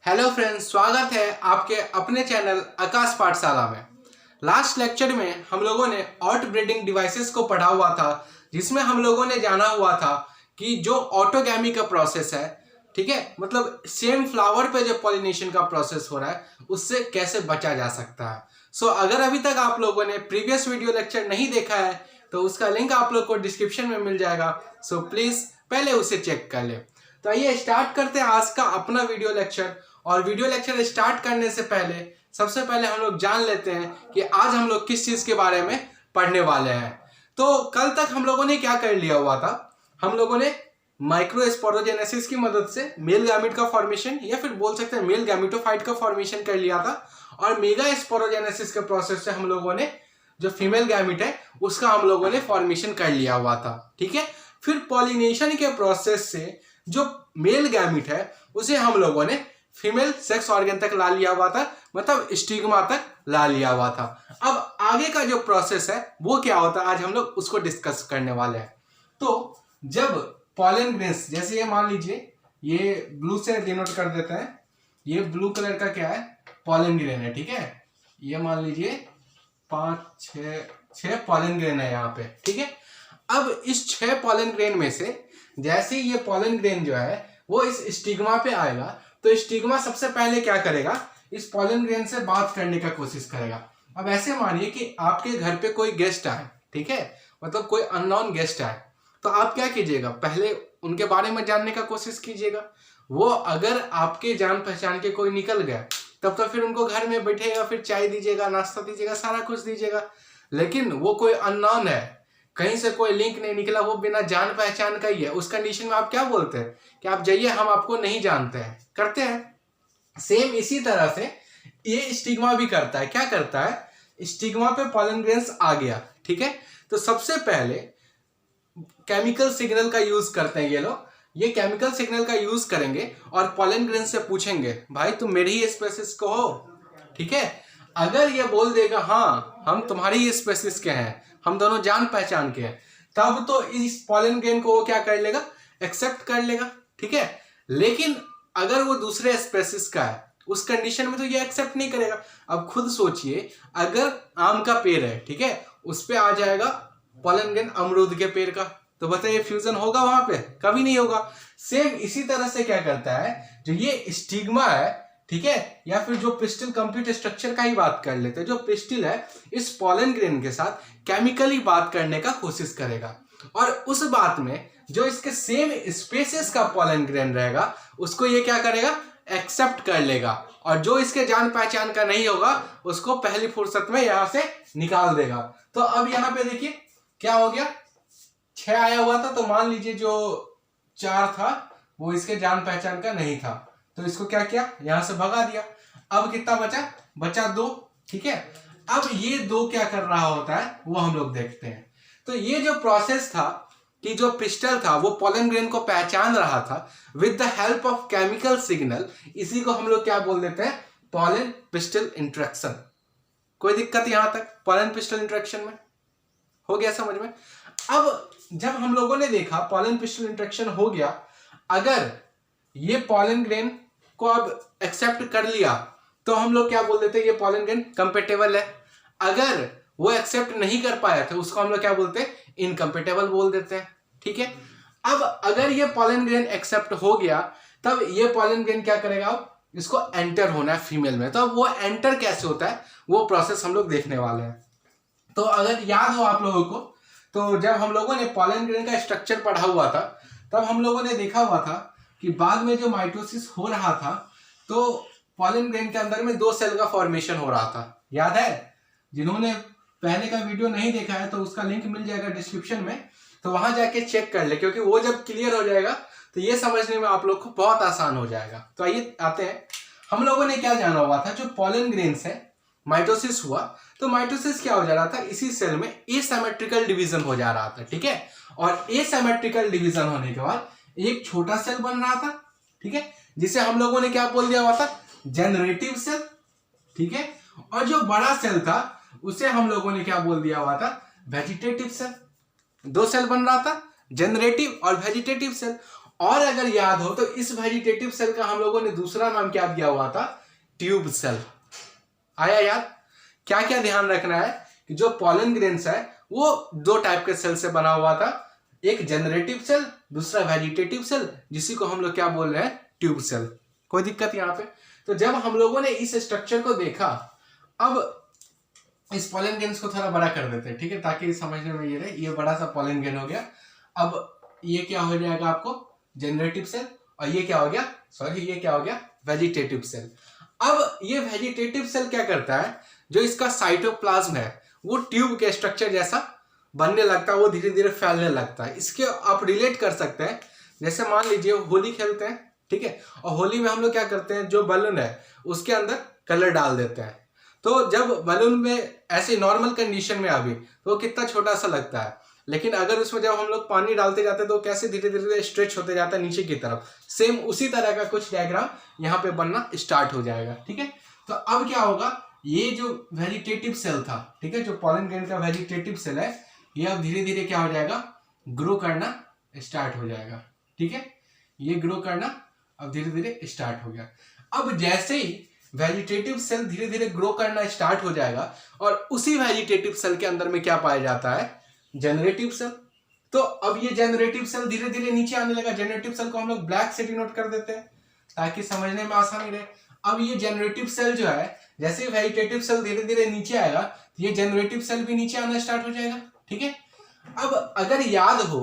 Hello friends, स्वागत है आपके अपने चैनल आकाश पाठशाला में। लास्ट लेक्चर में हम लोगों ने आउट ब्रीडिंग डिवाइसेस को पढ़ा हुआ था, जिसमें हम लोगों ने जाना हुआ था कि जो ऑटोगैमी का प्रोसेस है, ठीक है, मतलब सेम फ्लावर पे जो पॉलिनेशन का प्रोसेस हो रहा है उससे कैसे बचा जा सकता है। सो अगर अभी तक आप लोगों ने प्रीवियस वीडियो लेक्चर नहीं देखा है तो उसका लिंक आप लोग को डिस्क्रिप्शन में मिल जाएगा। सो प्लीज पहले उसे चेक कर ले। तो आइए स्टार्ट करते हैं आज का अपना वीडियो लेक्चर। और वीडियो लेक्चर स्टार्ट करने से पहले सबसे पहले हम लोग जान लेते हैं कि आज हम लोग किस चीज के बारे में पढ़ने वाले हैं। तो कल तक हम लोगों ने क्या कर लिया हुआ था, हम लोगों ने माइक्रोस्पोरोजेनेसिस की मदद से मेल गैमेट का फॉर्मेशन या फिर बोल सकते हैं मेल गैमेटोफाइट का फॉर्मेशन कर लिया था। और मेगा स्पोरोजेनेसिस के प्रोसेस से हम लोगों ने जो फीमेल गैमेट है उसका हम लोगों ने फॉर्मेशन कर लिया हुआ था, ठीक है। फिर पॉलिनेशन के प्रोसेस से जो मेल गैमेट है उसे हम लोगों ने फीमेल सेक्स ऑर्गन तक ला लिया हुआ था, मतलब स्टिग्मा तक ला लिया हुआ था। अब आगे का जो प्रोसेस है वो क्या होता है, आज हम लोग उसको डिस्कस करने वाले हैं। तो जब पॉलन ग्रेन्स, जैसे ये मान लीजिए, ये ब्लू से डिनोट कर देते हैं, ये ब्लू कलर का क्या है, पॉलन ग्रेन है, ठीक है। ये मान लीजिए 5-6 पॉलन ग्रेन है यहाँ पे, ठीक है। अब इस 6 पॉलन ग्रेन में से जैसे ये पॉलन ग्रेन जो है वो इस स्टिग्मा पे आएगा, तो स्टिग्मा सबसे पहले क्या करेगा, इस पॉलन ग्रेन से बात करने का कोशिश करेगा। अब ऐसे मानिए कि आपके घर पे कोई गेस्ट आए, ठीक है, मतलब कोई अननोन गेस्ट आए, तो आप क्या कीजिएगा, पहले उनके बारे में जानने का कोशिश कीजिएगा। वो अगर आपके जान पहचान के कोई निकल गया तब तो फिर उनको घर में बैठेगा, फिर चाय दीजिएगा, नाश्ता दीजिएगा, सारा कुछ दीजिएगा। लेकिन वो कोई अननोन है, कहीं से कोई लिंक नहीं निकला, वो बिना जान पहचान का ही है, उस कंडीशन में आप क्या बोलते हैं कि आप जाइए, हम आपको नहीं जानते हैं, करते हैं। सेम इसी तरह से ये स्टिग्मा भी करता है। क्या करता है, स्टिग्मा पे पॉलन ग्रेन्स आ गया, ठीक है, तो सबसे पहले केमिकल सिग्नल का यूज करते हैं ये लोग। ये केमिकल सिग्नल का यूज करेंगे और पॉलन ग्रेन से पूछेंगे, भाई तुम मेरी ही स्पेसिस को हो, ठीक है। अगर ये बोल देगा हाँ हम तुम्हारी ही स्पेसिस के हैं, हम दोनों जान पहचान के हैं, तब तो इस पॉलन ग्रेन को वो क्या कर लेगा, एक्सेप्ट कर लेगा, ठीक है। लेकिन अगर वो दूसरे स्पेसिस का है, उस कंडीशन में तो ये एक्सेप्ट नहीं करेगा। अब खुद सोचिए, अगर आम का पेड़ है, ठीक है, उस पे आ जाएगा पॉलन ग्रेन अमरूद के पेड़ का, तो बताइए फ्यूजन होगा वहां पे, कभी नहीं होगा। सेम इसी तरह से क्या करता है, जो ये स्टिग्मा है, ठीक है, या फिर जो पिस्टिल कंप्लीट स्ट्रक्चर का ही बात कर लेते हैं, जो पिस्टिल है इस पॉलन ग्रेन के साथ केमिकली बात करने का कोशिश करेगा, और उस बात में जो इसके सेम स्पेसिस का पॉलन ग्रेन रहेगा उसको ये क्या करेगा, एक्सेप्ट कर लेगा, और जो इसके जान पहचान का नहीं होगा उसको पहली फुर्सत में यहां से निकाल देगा। तो अब यहाँ पे देखिए क्या हो गया, 6 आया हुआ था, तो मान लीजिए जो 4 था वो इसके जान पहचान का नहीं था, तो इसको क्या किया, यहां से भगा दिया। अब कितना बचा 2, ठीक है। अब ये 2 क्या कर रहा होता है वो हम लोग देखते हैं। तो ये जो प्रोसेस था कि जो पिस्टल था वो पॉलन ग्रेन को पहचान रहा था with the help of chemical signal, इसी को हम लोग क्या बोल देते हैं, पॉलन पिस्टल इंटरेक्शन। कोई दिक्कत यहां तक पॉलन पिस्टल इंटरेक्शन में हो गया समझ में। अब जब हम लोगों ने देखा पॉलन पिस्टल इंटरेक्शन हो गया, अगर ये पॉलन ग्रेन को अब एक्सेप्ट कर लिया तो हम लोग क्या बोल देते हैं, ये पॉलन ग्रेन कंपेटेबल है। अगर वो एक्सेप्ट नहीं कर पाया था उसको हम लोग क्या बोलते हैं, इनकम्पेटेबल बोल देते हैं, ठीक है। अब अगर ये पॉलन ग्रेन एक्सेप्ट हो गया तब ये पॉलन ग्रेन क्या करेगा, अब इसको एंटर होना है फीमेल में। तो अब वो एंटर कैसे होता है वो प्रोसेस हम लोग देखने वाले हैं। तो अगर याद हो आप लोगों को, तो जब हम लोगों ने पॉलन ग्रेन का स्ट्रक्चर पढ़ा हुआ था तब हम लोगों ने देखा हुआ था कि बाद में जो माइटोसिस हो रहा था तो पॉलन ग्रेन के अंदर में 2 सेल का फॉर्मेशन हो रहा था, याद है। जिन्होंने पहले का वीडियो नहीं देखा है तो उसका लिंक मिल जाएगा डिस्क्रिप्शन में, तो वहां जाके चेक कर ले, क्योंकि वो जब क्लियर हो जाएगा तो ये समझने में आप लोग को बहुत आसान हो जाएगा। तो आइए आते हैं, हम लोगों ने क्या जाना हुआ था, जो पॉलन ग्रेन्स है माइटोसिस हुआ तो माइटोसिस क्या हो जा रहा था, इसी सेल में एसिमेट्रिकल डिवीजन हो जा रहा था, ठीक है। और एसिमेट्रिकल डिवीजन होने के बाद एक छोटा सेल बन रहा था, ठीक है, जिसे हम लोगों ने क्या बोल दिया हुआ था, जनरेटिव सेल, ठीक है। और जो बड़ा सेल था उसे हम लोगों ने क्या बोल दिया हुआ था, वेजिटेटिव सेल। 2 सेल बन रहा था, जनरेटिव और वेजिटेटिव सेल। और अगर याद हो तो इस वेजिटेटिव सेल का हम लोगों ने दूसरा नाम क्या दिया हुआ था, ट्यूब सेल। आया याद? क्या क्या ध्यान रखना है कि जो पॉलन ग्रेन्स है वो दो टाइप के सेल से बना हुआ था, एक जनरेटिव सेल, दूसरा वेजिटेटिव सेल, जिसी को हम लोग क्या बोल रहे हैं, ट्यूब सेल। कोई दिक्कत यहाँ पे? तो जब हम लोगों ने इस स्ट्रक्चर को देखा, अब इस पॉलन ग्रेन्स को थोड़ा बड़ा कर देते हैं, ठीक है, ताकि समझने में ये रहे। ये बड़ा सा पॉलन ग्रेन हो गया। अब ये क्या हो जाएगा आपको, जनरेटिव सेल, और ये क्या हो गया, सॉरी ये क्या हो गया, वेजिटेटिव सेल। अब ये वेजिटेटिव सेल क्या करता है, जो इसका साइटोप्लाज्म है वो ट्यूब के स्ट्रक्चर जैसा बनने लगता है, वो धीरे धीरे फैलने लगता है। इसके आप रिलेट कर सकते हैं, जैसे मान लीजिए होली खेलते हैं, ठीक है, और होली में हम लोग क्या करते हैं, जो बलून है उसके अंदर कलर डाल देते हैं। तो जब बलून में ऐसे नॉर्मल कंडीशन में अभी तो वो कितना छोटा सा लगता है, लेकिन अगर उसमें जब हम लोग पानी डालते जाते हैं तो कैसे धीरे धीरे स्ट्रेच होते जाता है नीचे की तरफ। सेम उसी तरह का कुछ डायग्राम यहाँ पे बनना स्टार्ट हो जाएगा, ठीक है। तो अब क्या होगा, ये जो वेजिटेटिव सेल था, ठीक है, जो पॉलन ग्रेन का वेजिटेटिव सेल है, ये अब धीरे धीरे क्या हो जाएगा, ग्रो करना स्टार्ट हो जाएगा, ठीक है। ये ग्रो करना अब धीरे धीरे स्टार्ट हो गया। अब जैसे ही वेजिटेटिव सेल धीरे धीरे ग्रो करना स्टार्ट हो जाएगा, और उसी वेजिटेटिव सेल के अंदर में क्या पाया जाता है, जनरेटिव सेल। तो अब ये जनरेटिव सेल धीरे धीरे नीचे आने लगा। जनरेटिव सेल को हम लोग ब्लैक से डिनोट कर देते हैं ताकि समझने में आसानी रहे। अब ये जनरेटिव सेल जो है, जैसे वेजिटेटिव सेल धीरे धीरे नीचे आएगा, तो ये जनरेटिव सेल भी नीचे आना स्टार्ट हो जाएगा, ठीक है। अब अगर याद हो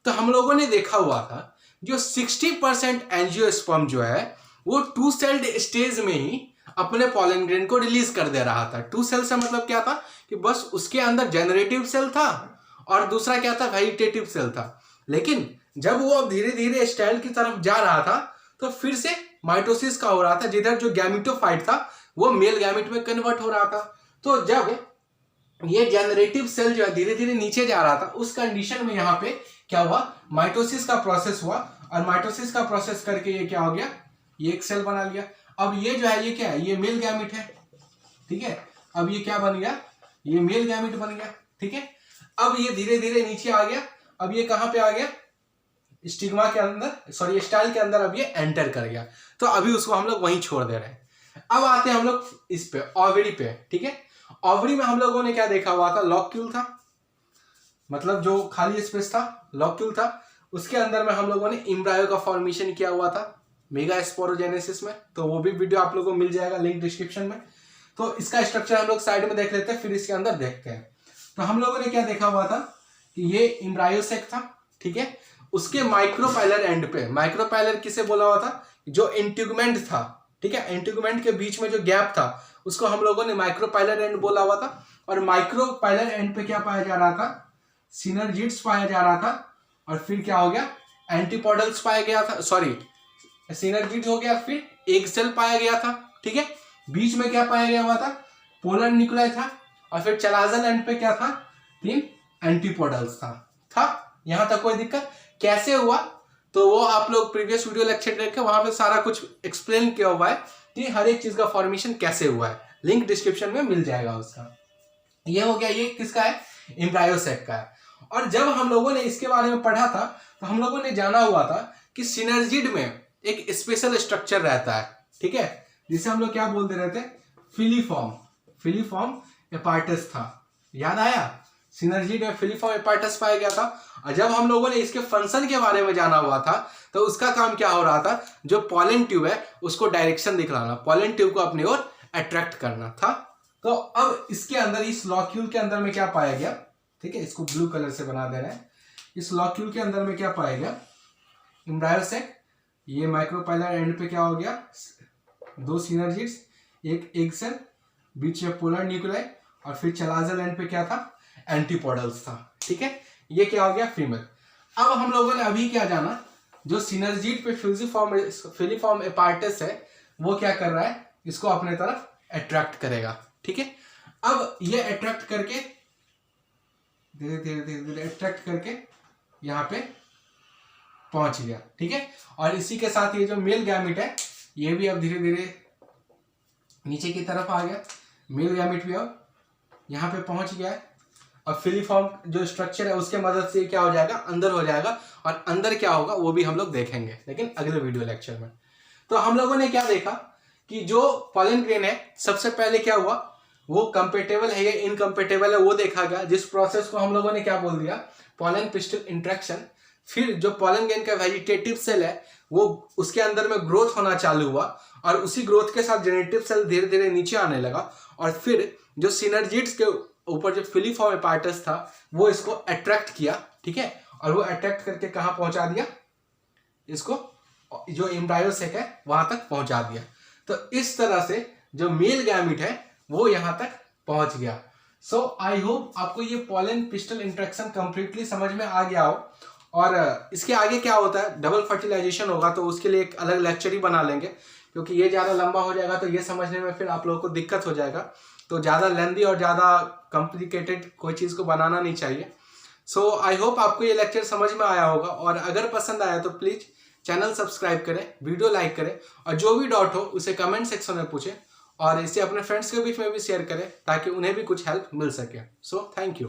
तो हम लोगों ने देखा हुआ था, जो 60% एंजियोस्पर्म जो है वो टू सेल्ड स्टेज में ही अपने पॉलन ग्रेन को रिलीज कर दे रहा था। टू सेल से मतलब क्या था कि बस उसके अंदर जनरेटिव सेल था और दूसरा क्या था, वेजिटेटिव सेल था। लेकिन जब वो अब धीरे धीरे स्टाइल की तरफ जा रहा था, तो फिर से माइटोसिस का हो रहा था, जिधर जो गैमेटोफाइट था वो मेल गैमेट में कन्वर्ट हो रहा था। तो जब ये जनरेटिव सेल जो है धीरे धीरे नीचे जा रहा था, उस कंडीशन में यहाँ पे क्या हुआ, माइटोसिस का प्रोसेस हुआ, और माइटोसिस का प्रोसेस करके ये क्या हो गया, ये एक सेल बना लिया। अब ये जो है, ये क्या है, ये मेल गैमेट है, ठीक है। अब ये क्या बन गया, ये मेल गैमेट बन गया, ठीक है। अब ये धीरे धीरे नीचे आ गया। अब ये कहां पे आ गया, स्टिग्मा के अंदर, सॉरी स्टाइल के अंदर अब ये एंटर कर गया। तो अभी उसको हम लोग वहीं छोड़ दे रहे हैं। अब आते हैं हम लोग इस पे, ओवरी पे, ठीक है। ओवरी में हम लोगों ने क्या देखा हुआ था, लॉक्यूल था, मतलब जो खाली स्पेस था लॉक्यूल था। उसके अंदर में हम लोगों ने एम्ब्रायो का फॉर्मेशन किया हुआ था मेगा स्पोरोजेनेसिस में, तो वो भी वीडियो आप लोगों को मिल जाएगा लिंक डिस्क्रिप्शन में। तो इसका स्ट्रक्चर हम लोग साइड में देख लेते हैं, फिर इसके अंदर देखते हैं। तो हम लोगों ने क्या देखा हुआ था कि ये एम्ब्रायो सेक था, ठीक है। उसके माइक्रोपाइलर एंड पे, माइक्रोपाइलर किसे बोला हुआ था, जो इंट्यूगमेंट था, ठीक है, इंट्यूगमेंट के बीच में जो गैप था उसको हम लोगों ने माइक्रोपाइलर एंड बोला हुआ था। और माइक्रोपाइलर एंड पे क्या पाया जा रहा था, सिनर्जिड्स पाया जा रहा था, और फिर क्या हो गया, एंटीपोडल्स पाया गया था, सॉरी सिनर्जिड हो गया, फिर एग सेल पाया गया था, ठीक है। बीच में क्या पाया गया हुआ था, पोलर न्यूक्लियाई था, और फिर चलाजल एंड पे क्या था, 3 एंटीपोडल्स था। यहां तक कोई दिक्कत? कैसे हुआ तो वो आप लोग प्रीवियस वीडियो लेक्चर देख के वहां पे सारा कुछ एक्सप्लेन किया हुआ है कि हर एक चीज का फॉर्मेशन कैसे हुआ है, लिंक डिस्क्रिप्शन में मिल जाएगा उसका। ये हो गया, ये किसका है, एम्ब्रायो सेक का है। और जब हम लोगों ने इसके बारे में पढ़ा था तो हम लोगों ने जाना हुआ था कि सिनर्जिड में एक स्पेशल स्ट्रक्चर रहता है, ठीक है, जिसे हम लोग क्या बोलते रहते हैं, फिलीफॉर्म एपार्टस था। याद आया, सिनर्जिड में फिलीफॉर्म एपार्टस पाया गया था। और जब हम लोगों ने इसके फंक्शन के बारे में जाना हुआ था तो उसका काम क्या हो रहा था, जो पॉलन ट्यूब है उसको डायरेक्शन दिखलाना, पॉलन ट्यूब को अपनी ओर अट्रैक्ट करना था। तो अब इसके अंदर, इस लॉक्यूल के अंदर में क्या पाया गया, ठीक है, इसको ब्लू कलर से बना दे रहे हैं। इस लॉक्यूल के अंदर में क्या पाया गया, एम्ब्रायो सेक, ये माइक्रोपाइलर एंड पे क्या हो गया, 2 सिनर्जिड्स, एक एग सेल, बीच में पोलर न्यूक्लियाई, और फिर चलाजल एंड पे क्या था, एंटीपोडल्स था, ठीक है। ये क्या हो गया, फीमेल। अब हम लोगों ने अभी क्या जाना, जो सिनर्जिड पे फिलीफॉर्म एपार्टस है वो क्या कर रहा है, इसको अपने तरफ अट्रैक्ट करेगा, ठीक है। अब ये अट्रैक्ट करके धीरे धीरे अट्रैक्ट करके यहाँ पे पहुंच गया, ठीक है। और इसी के साथ ये जो मेल गैमेट है ये भी अब धीरे धीरे नीचे की तरफ आ गया, मेल गैमेट भी अब यहाँ पे पहुंच गया है। और फिलीफॉर्म जो स्ट्रक्चर है उसके मदद से क्या हो जाएगा, अंदर हो जाएगा, और अंदर क्या होगा वो भी हम लोग देखेंगे लेकिन अगले वीडियो लेक्चर में। तो हम लोगों ने क्या देखा कि जो पॉलन ग्रेन है सबसे पहले क्या हुआ, वो कंपेटेबल है या इनकम्पेटेबल है वो देखा गया, जिस प्रोसेस को हम लोगों ने क्या बोल दिया, पॉलन पिस्टल इंट्रैक्शन। फिर जो पॉलन ग्रेन का वेजिटेटिव सेल है वो उसके अंदर में ग्रोथ होना चालू हुआ, और उसी ग्रोथ के साथ जेनेटिव सेल धीरे धीरे नीचे आने लगा, और फिर जो सिनर्जिड्स के ऊपर जो फिलीफॉर्म एपार्टस था वो इसको अट्रैक्ट किया, ठीक है, और वो अट्रैक्ट करके कहाँ पहुंचा दिया, इसको जो एम्ब्रायोसेक है वहां तक पहुंचा दिया। तो इस तरह से जो मेल गैमिट है वो यहां तक पहुंच गया। सो आई होप आपको ये पॉलन पिस्टल इंट्रैक्शन कंप्लीटली समझ में आ गया हो। और इसके आगे क्या होता है, डबल फर्टिलाइजेशन होगा तो उसके लिए एक अलग लेक्चर ही बना लेंगे, क्योंकि ये ज़्यादा लंबा हो जाएगा तो ये समझने में फिर आप लोगों को दिक्कत हो जाएगा। तो ज़्यादा लेंदी और ज़्यादा कॉम्प्लिकेटेड कोई चीज़ को बनाना नहीं चाहिए। सो आई होप आपको ये लेक्चर समझ में आया होगा, और अगर पसंद आया तो प्लीज़ चैनल सब्सक्राइब करें, वीडियो लाइक करें, और जो भी डाउट हो उसे कमेंट सेक्शन में पूछें, और इसे अपने फ्रेंड्स के बीच में भी शेयर करें ताकि उन्हें भी कुछ हेल्प मिल सके। So thank you.